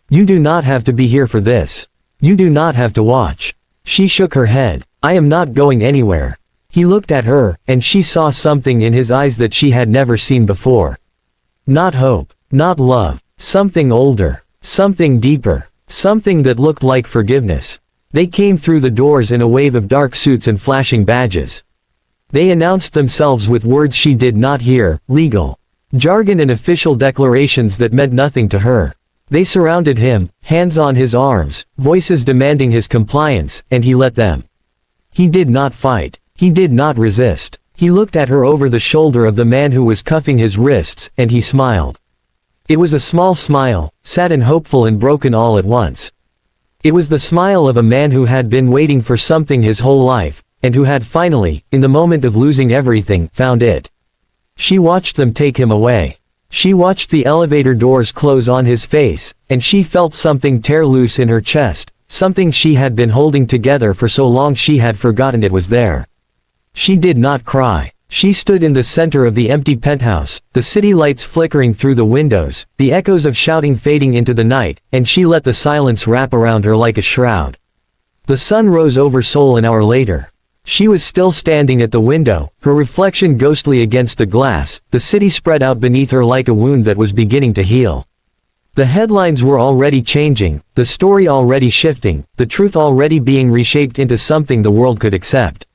"You do not have to be here for this. You do not have to watch." She shook her head. "I am not going anywhere." He looked at her, and she saw something in his eyes that she had never seen before. Not hope, not love, something older, something deeper, something that looked like forgiveness. They came through the doors in a wave of dark suits and flashing badges. They announced themselves with words she did not hear, legal jargon and official declarations that meant nothing to her. They surrounded him, hands on his arms, voices demanding his compliance, and he let them. He did not fight. He did not resist. He looked at her over the shoulder of the man who was cuffing his wrists, and he smiled. It was a small smile, sad and hopeful and broken all at once. It was the smile of a man who had been waiting for something his whole life, and who had finally, in the moment of losing everything, found it. She watched them take him away. She watched the elevator doors close on his face, and she felt something tear loose in her chest, something she had been holding together for so long she had forgotten it was there. She did not cry. She stood in the center of the empty penthouse, the city lights flickering through the windows, the echoes of shouting fading into the night, and she let the silence wrap around her like a shroud. The sun rose over Seoul an hour later. She was still standing at the window, her reflection ghostly against the glass, the city spread out beneath her like a wound that was beginning to heal. The headlines were already changing, the story already shifting, the truth already being reshaped into something the world could accept.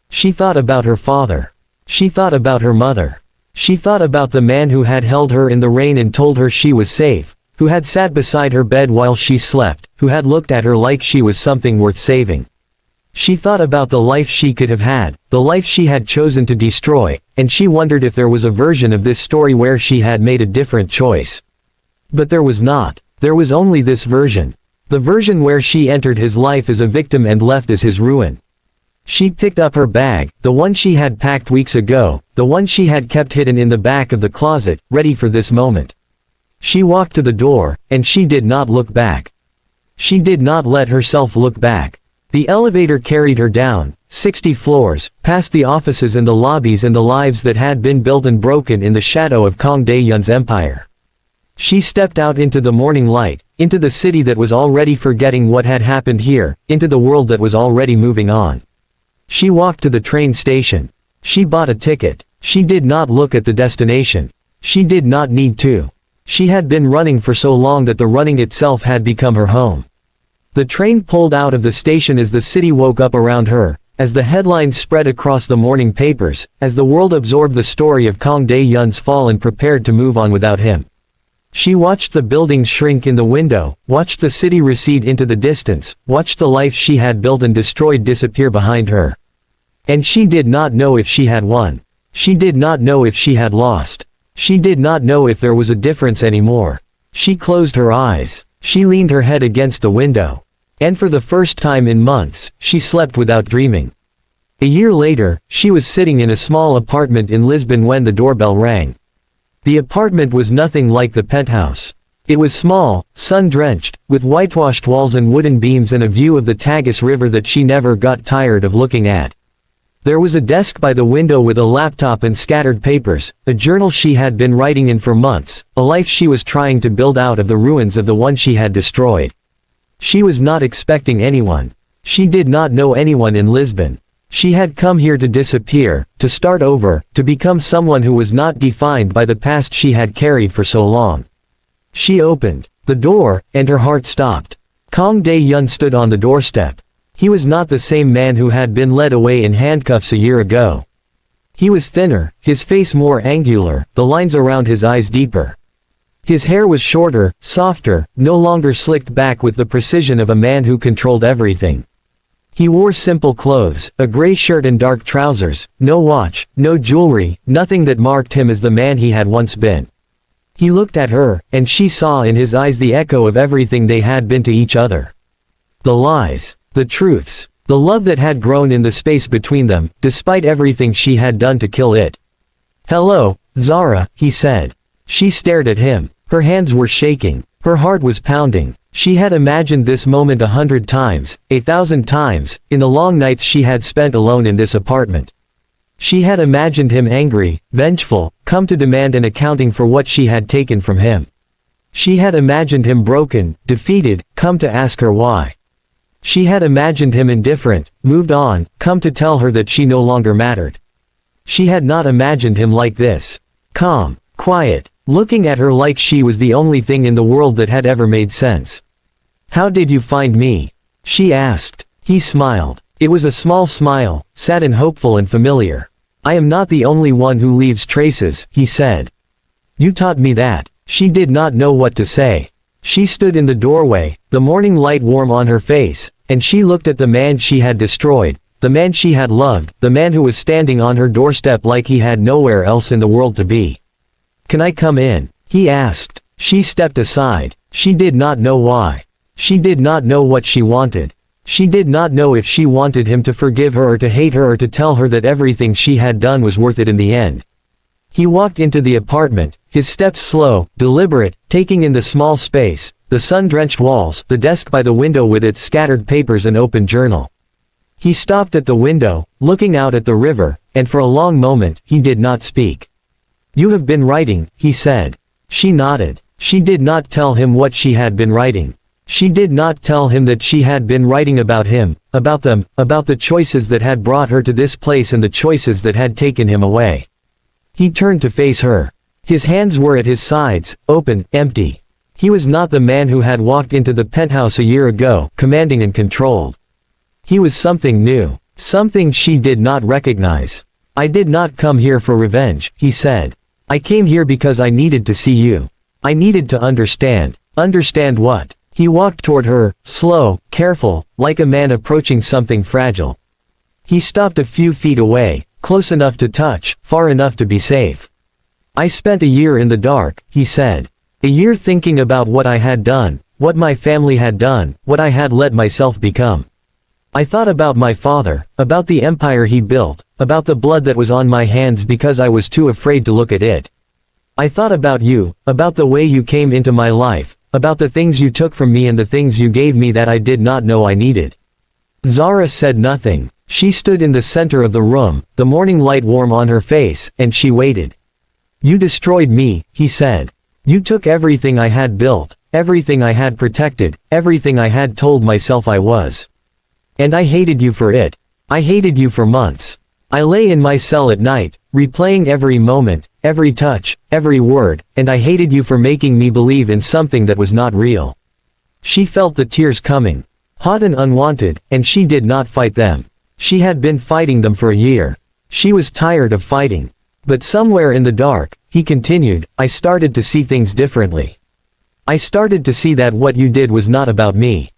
She thought about her father. She thought about her mother. She thought about the man who had held her in the rain and told her she was safe, who had sat beside her bed while she slept, who had looked at her like she was something worth saving. She thought about the life she could have had, the life she had chosen to destroy, and she wondered if there was a version of this story where she had made a different choice. But there was not. There was only this version. The version where she entered his life as a victim and left as his ruin. She picked up her bag, the one she had packed weeks ago, the one she had kept hidden in the back of the closet, ready for this moment. She walked to the door, and she did not look back. She did not let herself look back. The elevator carried her down, 60 floors, past the offices and the lobbies and the lives that had been built and broken in the shadow of Kang Dae-hyun's empire. She stepped out into the morning light, into the city that was already forgetting what had happened here, into the world that was already moving on. She walked to the train station. She bought a ticket. She did not look at the destination. She did not need to. She had been running for so long that the running itself had become her home. The train pulled out of the station as the city woke up around her, as the headlines spread across the morning papers, as the world absorbed the story of Kang Dae-hyun's fall and prepared to move on without him. She watched the buildings shrink in the window, watched the city recede into the distance, watched the life she had built and destroyed disappear behind her. And she did not know if she had won. She did not know if she had lost. She did not know if there was a difference anymore. She closed her eyes. She leaned her head against the window. And for the first time in months, she slept without dreaming. A year later, she was sitting in a small apartment in Lisbon when the doorbell rang. The apartment was nothing like the penthouse. It was small, sun-drenched, with whitewashed walls and wooden beams and a view of the Tagus River that she never got tired of looking at. There was a desk by the window with a laptop and scattered papers, a journal she had been writing in for months, a life she was trying to build out of the ruins of the one she had destroyed. She was not expecting anyone. She did not know anyone in Lisbon. She had come here to disappear, to start over, to become someone who was not defined by the past she had carried for so long. She opened the door, and her heart stopped. Kang Dae-hyun stood on the doorstep. He was not the same man who had been led away in handcuffs a year ago. He was thinner, his face more angular, the lines around his eyes deeper. His hair was shorter, softer, no longer slicked back with the precision of a man who controlled everything. He wore simple clothes, a gray shirt and dark trousers, no watch, no jewelry, nothing that marked him as the man he had once been. He looked at her, and she saw in his eyes the echo of everything they had been to each other. The lies, the truths, the love that had grown in the space between them, despite everything she had done to kill it. "Hello, Zara," he said. She stared at him. Her hands were shaking. Her heart was pounding. She had imagined this moment 100 times, 1,000 times, in the long nights she had spent alone in this apartment. She had imagined him angry, vengeful, come to demand an accounting for what she had taken from him. She had imagined him broken, defeated, come to ask her why. She had imagined him indifferent, moved on, come to tell her that she no longer mattered. She had not imagined him like this. Calm, quiet, looking at her like she was the only thing in the world that had ever made sense. "How did you find me?" she asked. He smiled. It was a small smile, sad and hopeful and familiar. "I am not the only one who leaves traces," he said. "You taught me that." She did not know what to say. She stood in the doorway, the morning light warm on her face, and she looked at the man she had destroyed, the man she had loved, the man who was standing on her doorstep like he had nowhere else in the world to be. "Can I come in?" he asked. She stepped aside. She did not know why. She did not know what she wanted. She did not know if she wanted him to forgive her or to hate her or to tell her that everything she had done was worth it in the end. He walked into the apartment, his steps slow, deliberate, taking in the small space, the sun-drenched walls, the desk by the window with its scattered papers and open journal. He stopped at the window, looking out at the river, and for a long moment, he did not speak. "You have been writing," he said. She nodded. She did not tell him what she had been writing. She did not tell him that she had been writing about him, about them, about the choices that had brought her to this place and the choices that had taken him away. He turned to face her. His hands were at his sides, open, empty. He was not the man who had walked into the penthouse a year ago, commanding and controlled. He was something new, something she did not recognize. "I did not come here for revenge," he said. "I came here because I needed to see you. I needed to understand." Understand what? He walked toward her, slow, careful, like a man approaching something fragile. He stopped a few feet away, close enough to touch, far enough to be safe. "I spent a year in the dark," he said. "A year thinking about what I had done, what my family had done, what I had let myself become. I thought about my father, about the empire he built, about the blood that was on my hands because I was too afraid to look at it. I thought about you, about the way you came into my life, about the things you took from me and the things you gave me that I did not know I needed." Zara said nothing. She stood in the center of the room, the morning light warm on her face, and she waited. "You destroyed me," he said. "You took everything I had built, everything I had protected, everything I had told myself I was. And I hated you for it. I hated you for months. I lay in my cell at night, replaying every moment, every touch, every word, and I hated you for making me believe in something that was not real." She felt the tears coming, hot and unwanted, and she did not fight them. She had been fighting them for a year. She was tired of fighting. "But somewhere in the dark," he continued, "I started to see things differently. I started to see that what you did was not about me.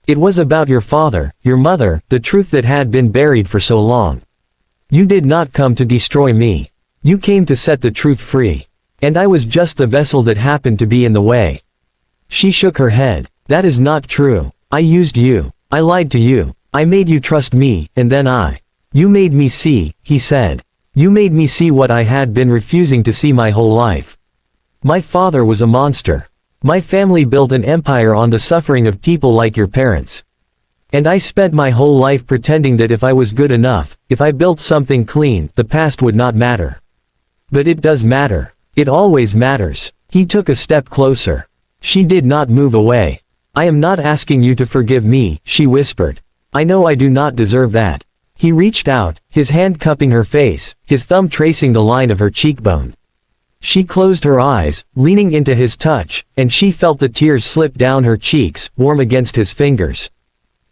It was about your father, your mother, the truth that had been buried for so long. You did not come to destroy me. You came to set the truth free. And I was just the vessel that happened to be in the way." She shook her head. "That is not true. I used you. I lied to you. I made you trust me, and then You made me see," he said. "You made me see what I had been refusing to see my whole life. My father was a monster. My family built an empire on the suffering of people like your parents. And I spent my whole life pretending that if I was good enough, if I built something clean, the past would not matter. But it does matter. It always matters." He took a step closer. She did not move away. "I am not asking you to forgive me," she whispered. "I know I do not deserve that." He reached out, his hand cupping her face, his thumb tracing the line of her cheekbone. She closed her eyes, leaning into his touch, and she felt the tears slip down her cheeks, warm against his fingers.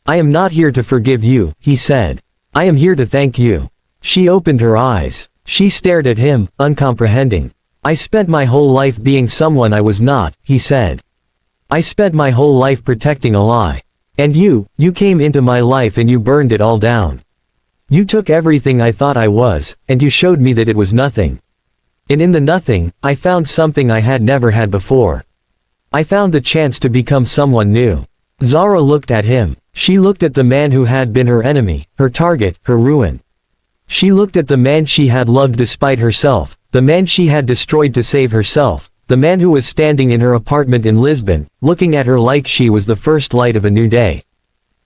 "I am not here to forgive you," he said. "I am here to thank you." She opened her eyes. She stared at him, uncomprehending. "I spent my whole life being someone I was not," he said. "I spent my whole life protecting a lie. And you came into my life and you burned it all down. You took everything I thought I was, and you showed me that it was nothing. And in the nothing, I found something I had never had before. I found the chance to become someone new." Zara looked at him. She looked at the man who had been her enemy, her target, her ruin. She looked at the man she had loved despite herself, the man she had destroyed to save herself, the man who was standing in her apartment in Lisbon, looking at her like she was the first light of a new day.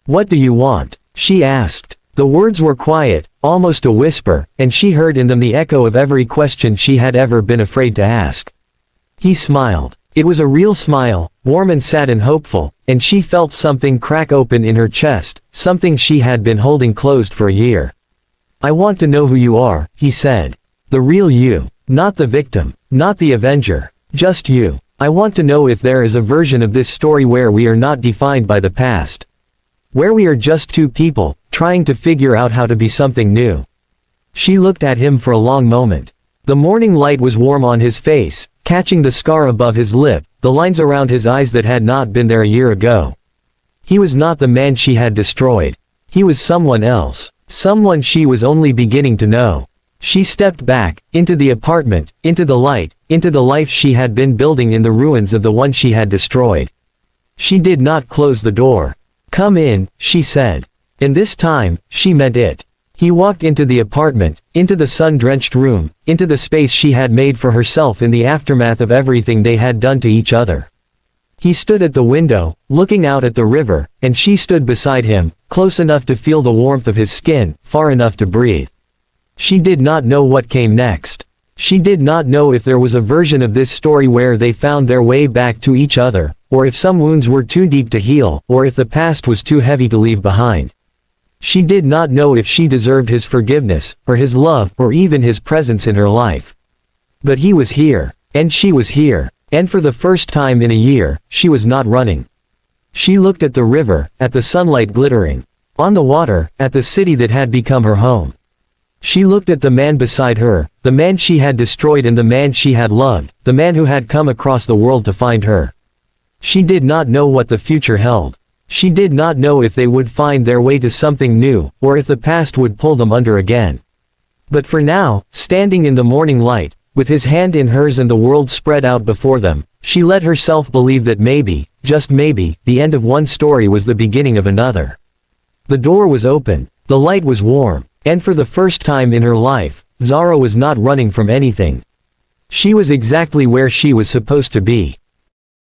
"What do you want?" she asked. The words were quiet, almost a whisper, and she heard in them the echo of every question she had ever been afraid to ask. He smiled. It was a real smile, warm and sad and hopeful, and she felt something crack open in her chest, something she had been holding closed for a year. "I want to know who you are," he said. "The real you. Not the victim. Not the avenger. Just you. I want to know if there is a version of this story where we are not defined by the past. Where we are just two people, trying to figure out how to be something new." She looked at him for a long moment. The morning light was warm on his face, catching the scar above his lip, the lines around his eyes that had not been there a year ago. He was not the man she had destroyed. He was someone else. Someone she was only beginning to know. She stepped back, into the apartment, into the light, into the life she had been building in the ruins of the one she had destroyed. She did not close the door. "Come in," she said. And this time, she meant it. He walked into the apartment, into the sun-drenched room, into the space she had made for herself in the aftermath of everything they had done to each other. He stood at the window, looking out at the river, and she stood beside him, close enough to feel the warmth of his skin, far enough to breathe. She did not know what came next. She did not know if there was a version of this story where they found their way back to each other, or if some wounds were too deep to heal, or if the past was too heavy to leave behind. She did not know if she deserved his forgiveness, or his love, or even his presence in her life. But he was here, and she was here, and for the first time in a year, she was not running. She looked at the river, at the sunlight glittering on the water, at the city that had become her home. She looked at the man beside her, the man she had destroyed and the man she had loved, the man who had come across the world to find her. She did not know what the future held. She did not know if they would find their way to something new, or if the past would pull them under again. But for now, standing in the morning light, with his hand in hers and the world spread out before them, she let herself believe that maybe, just maybe, the end of one story was the beginning of another. The door was open, the light was warm, and for the first time in her life, Zara was not running from anything. She was exactly where she was supposed to be.